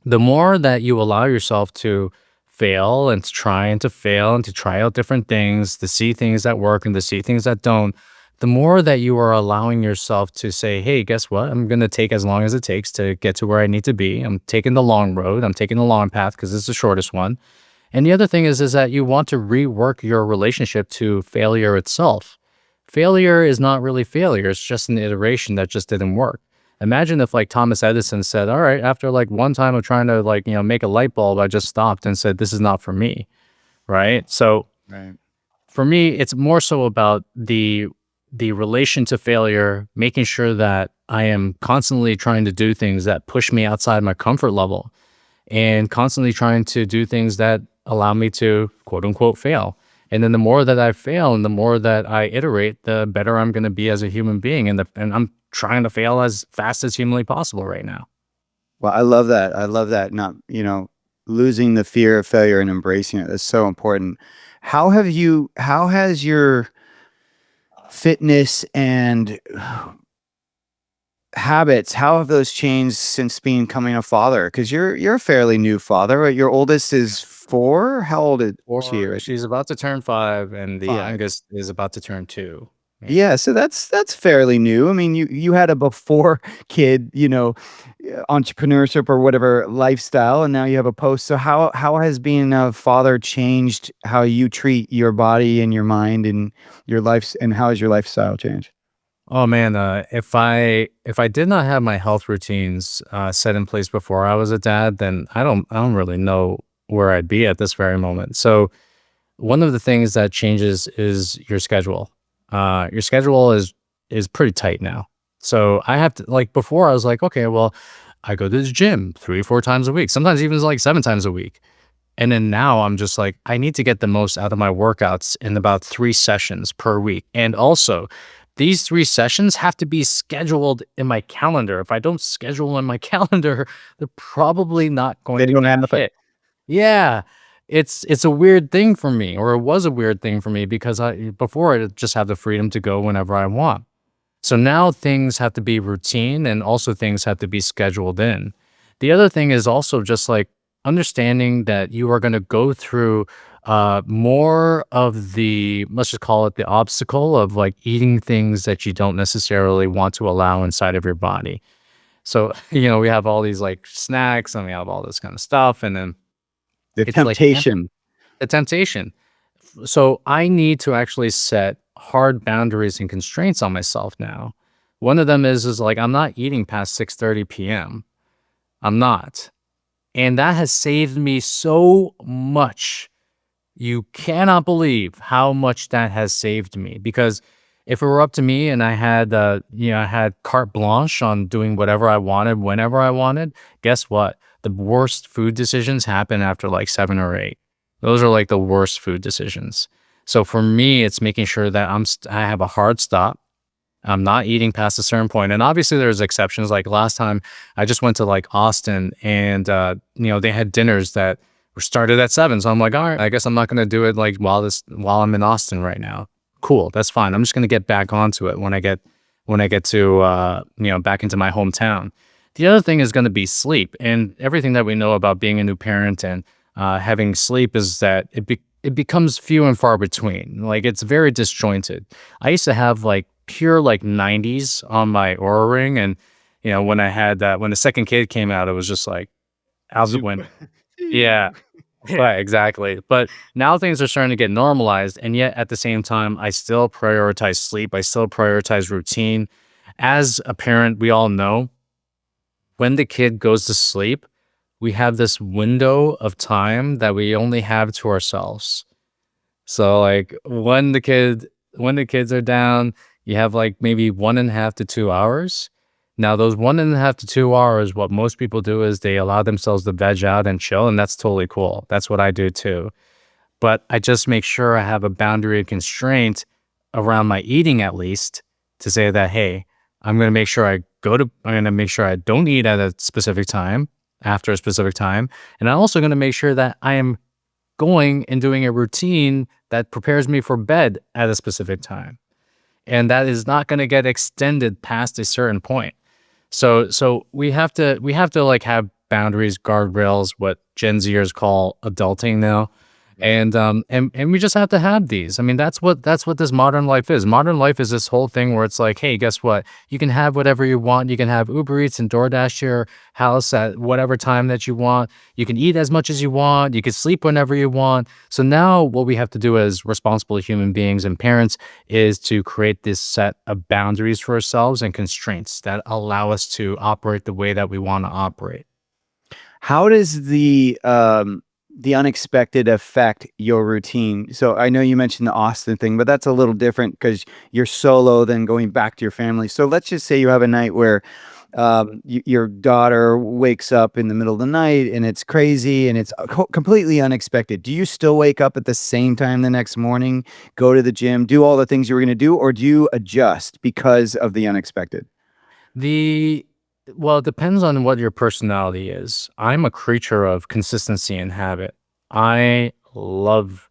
The more that you allow yourself to fail and to try and to fail and to try out different things, to see things that work and to see things that don't, the more that you are allowing yourself to say, hey, guess what? I'm going to take as long as it takes to get to where I need to be. I'm taking the long road. I'm taking the long path because it's the shortest one. And the other thing is that you want to rework your relationship to failure itself. Failure is not really failure. It's just an iteration that just didn't work. Imagine if like Thomas Edison said, all right, after like one time of trying to like, make a light bulb, I just stopped and said, this is not for me. Right. So Right. for me, it's more so about the relation to failure, making sure that I am constantly trying to do things that push me outside my comfort level and constantly trying to do things that allow me to quote unquote fail. And then the more that I fail and the more that I iterate, the better I'm going to be as a human being. And I'm trying to fail as fast as humanly possible right now. Well, I love that. I love that. Not, losing the fear of failure and embracing it. That's so important. How has your fitness and habits, how have those changed since becoming a father? Because you're a fairly new father, right? Your oldest is 4. How old is she Or right now? she's about to turn 5, and the 5. youngest is about to turn 2. Yeah. Yeah, so that's fairly new. I mean, you had a before kid, entrepreneurship or whatever lifestyle, and now you have a post. So how has being a father changed how you treat your body and your mind and your life, and how has your lifestyle changed? Oh man, if I did not have my health routines set in place before I was a dad, then I don't really know where I'd be at this very moment. So one of the things that changes is your schedule. Your schedule is pretty tight now. So I have to, like, before I was like, okay, well, I go to the gym 3 or 4 times a week, sometimes even like 7 times a week. And then now I'm just like, I need to get the most out of my workouts in about 3 sessions per week. And also, these 3 sessions have to be scheduled in my calendar. If I don't schedule in my calendar, they're probably not going They to don't get happen. hit. Yeah. It's a weird thing for me, or it was a weird thing for me because I before I just have the freedom to go whenever I want. So now things have to be routine and also things have to be scheduled in. The other thing is also just like understanding that you are going to go through more of the, let's just call it the obstacle of like eating things that you don't necessarily want to allow inside of your body. So, we have all these like snacks and we have all this kind of stuff. And then The it's like temptation. a temptation. So I need to actually set hard boundaries and constraints on myself now. One of them is like I'm not eating past 6:30 p.m. I'm not. And that has saved me so much. You cannot believe how much that has saved me because if it were up to me and I had carte blanche on doing whatever I wanted whenever I wanted, guess what? The worst food decisions happen after like 7 or 8. Those are like the worst food decisions. So for me, it's making sure that I have a hard stop. I'm not eating past a certain point. And obviously there's exceptions. Like last time I just went to like Austin and they had dinners that were started at 7. So I'm like, all right, I guess I'm not gonna do it like while I'm in Austin right now. Cool, that's fine. I'm just gonna get back onto it when I get to back into my hometown. The other thing is gonna be sleep and everything that we know about being a new parent and having sleep is that it becomes few and far between. Like it's very disjointed. I used to have like pure like 90s on my Aura ring, and when I had that, when the second kid came out, it was just like out the Zoop. window. Yeah, right, exactly. But now things are starting to get normalized, and yet at the same time, I still prioritize sleep. I still prioritize routine. As a parent, we all know when the kid goes to sleep, we have this window of time that we only have to ourselves. So like when the kids are down, you have like maybe 1.5 to 2 hours. Now those 1.5 to 2 hours, what most people do is they allow themselves to veg out and chill, and that's totally cool. That's what I do too. But I just make sure I have a boundary and constraint around my eating at least to say that, hey, I'm gonna make sure I don't eat at a specific time after a specific time. And I'm also gonna make sure that I am going and doing a routine that prepares me for bed at a specific time. And that is not going to get extended past a certain point. So we have to like have boundaries, guardrails, what Gen Zers call adulting now. Right. And we just have to have these. I mean, that's what this modern life is. Modern life is this whole thing where it's like, hey, guess what? You can have whatever you want. You can have Uber Eats and DoorDash to your house at whatever time that you want. You can eat as much as you want. You can sleep whenever you want. So now what we have to do as responsible human beings and parents is to create this set of boundaries for ourselves and constraints that allow us to operate the way that we want to operate. How does the unexpected affect your routine? So I know you mentioned the Austin thing, but that's a little different because you're solo, then going back to your family. So let's just say you have a night where your daughter wakes up in the middle of the night and it's crazy and it's completely unexpected. Do you still wake up at the same time the next morning, go to the gym, do all the things you were going to do, or do you adjust because of the unexpected? The Well, it depends on what your personality is. I'm a creature of consistency and habit. I love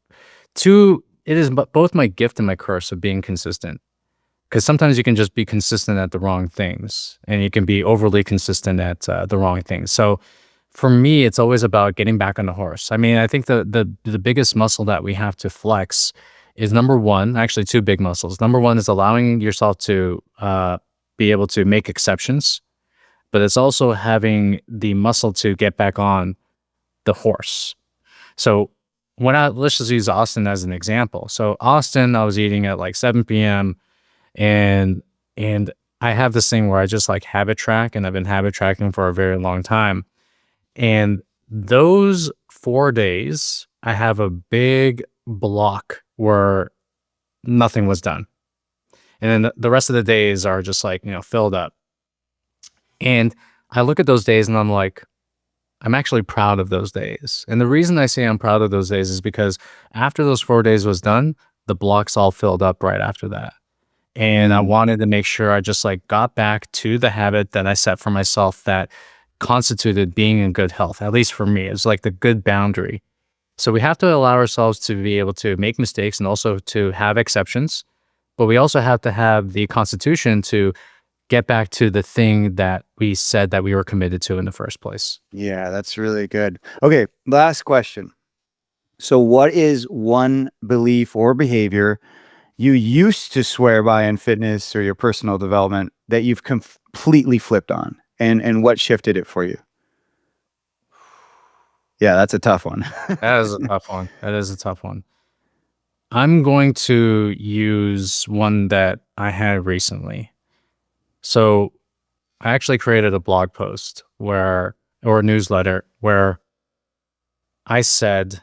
it is both my gift and my curse of being consistent. Because sometimes you can just be consistent at the wrong things, and you can be overly consistent at the wrong things. So for me, it's always about getting back on the horse. I mean, I think the biggest muscle that we have to flex is number one, actually two big muscles. Number one is allowing yourself to be able to make exceptions, but it's also having the muscle to get back on the horse. So let's just use Austin as an example. So Austin, I was eating at like 7 p.m. and and I have this thing where I just like habit track, and I've been habit tracking for a very long time. And those 4 days, I have a big block where nothing was done. And then the rest of the days are just like, filled up. And I look at those days and I'm like, I'm actually proud of those days. And the reason I say I'm proud of those days is because after those 4 days was done, the blocks all filled up right after that. And I Mm. wanted to make sure I just like got back to the habit that I set for myself that constituted being in good health, at least for me. It's like the good boundary. So we have to allow ourselves to be able to make mistakes and also to have exceptions, but we also have to have the constitution to get back to the thing that we said that we were committed to in the first place. Yeah, that's really good. Okay, last question. So, what is one belief or behavior you used to swear by in fitness or your personal development that you've completely flipped on? And what shifted it for you? Yeah, that's a tough one. That is a tough one. That is a tough one. I'm going to use one that I had recently. So I actually created a blog post or a newsletter where I said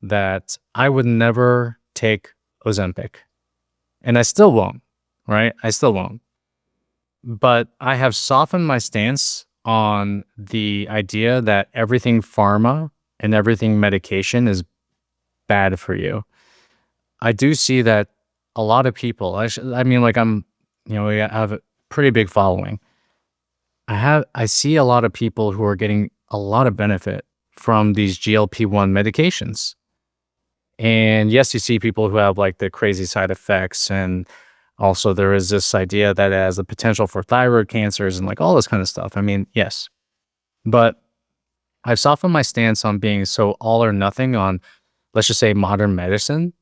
that I would never take Ozempic, and I still won't, right? I still won't. But I have softened my stance on the idea that everything pharma and everything medication is bad for you. I do see that a lot of people, I mean, like we have a pretty big following. I see a lot of people who are getting a lot of benefit from these GLP-1 medications. And yes, you see people who have like the crazy side effects. And also there is this idea that it has the potential for thyroid cancers and like all this kind of stuff. I mean, yes. But I've softened my stance on being so all or nothing on, let's just say, modern medicine,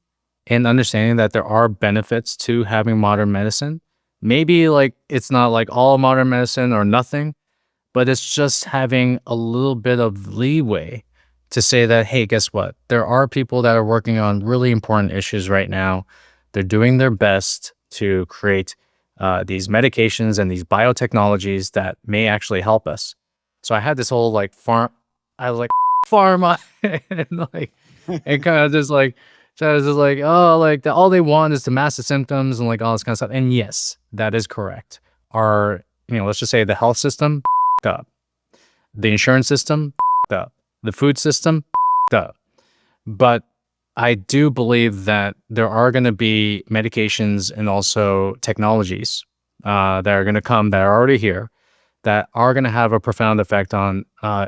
and understanding that there are benefits to having modern medicine. Maybe like it's not like all modern medicine or nothing, but it's just having a little bit of leeway to say that, hey, guess what? There are people that are working on really important issues right now. They're doing their best to create these medications and these biotechnologies that may actually help us. So I had this whole like I was like pharma, and like, and kind of just like, so I was just like, oh, like all they want is to mask the symptoms and like all this kind of stuff. And yes, that is correct. Our, let's just say the health system up, the insurance system up, the food system up. But I do believe that there are going to be medications and also technologies that are going to come that are already here that are going to have a profound effect on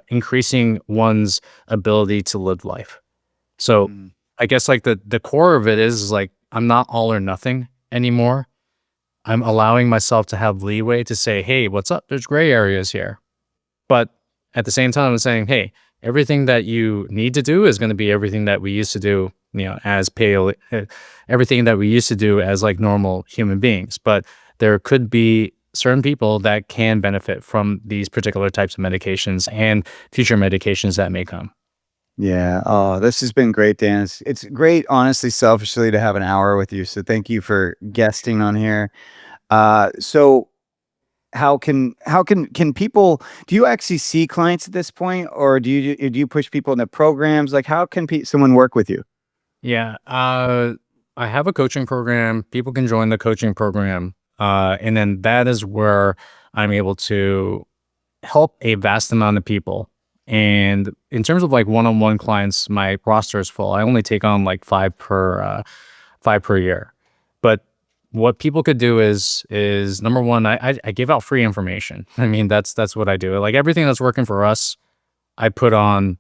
increasing one's ability to live life. So I guess like the core of it is like, I'm not all or nothing anymore. I'm allowing myself to have leeway to say, hey, what's up? There's gray areas here. But at the same time, I'm saying, hey, everything that you need to do is going to be everything that we used to do, as everything that we used to do as like normal human beings. But there could be certain people that can benefit from these particular types of medications and future medications that may come. Yeah. Oh, this has been great, Dan. It's great, honestly, selfishly, to have an hour with you. So thank you for guesting on here. So can people, do you actually see clients at this point, or do you push people into programs? Like, how can someone work with you? Yeah. I have a coaching program. People can join the coaching program. And then that is where I'm able to help a vast amount of people. And in terms of like one-on-one clients, my roster is full. I only take on like five per year. But what people could do is number one, I give out free information. I mean, that's what I do. Like everything that's working for us, I put online.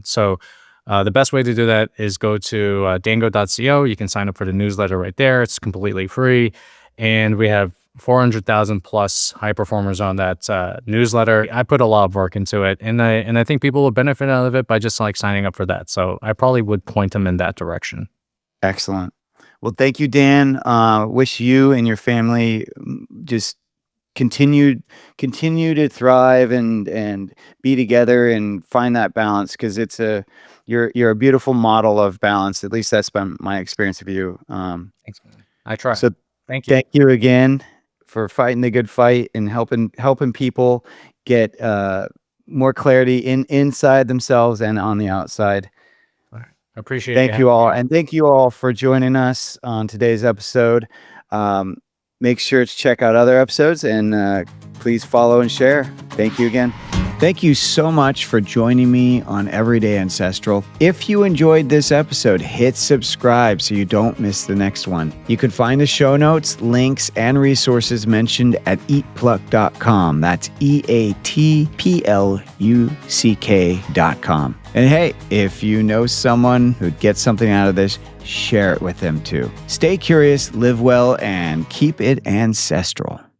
So the best way to do that is go to dango.co. You can sign up for the newsletter right there. It's completely free. And we have 400,000 plus high performers on that newsletter. I put a lot of work into it, and I think people will benefit out of it by just like signing up for that. So I probably would point them in that direction. Excellent. Well, thank you, Dan. Wish you and your family just continue to thrive and be together and find that balance, because you're a beautiful model of balance. At least that's been my experience of you. Thanks, man. I try. So Thank you. thank you again for fighting the good fight and helping people get more clarity inside themselves and on the outside. All right. I appreciate it. Thank you all. And thank you all for joining us on today's episode. Make sure to check out other episodes, and please follow and share. Thank you again. Thank you so much for joining me on Everyday Ancestral. If you enjoyed this episode, hit subscribe so you don't miss the next one. You can find the show notes, links, and resources mentioned at eatpluck.com. That's EATPLUCK.com. And hey, if you know someone who'd get something out of this, share it with them too. Stay curious, live well, and keep it ancestral.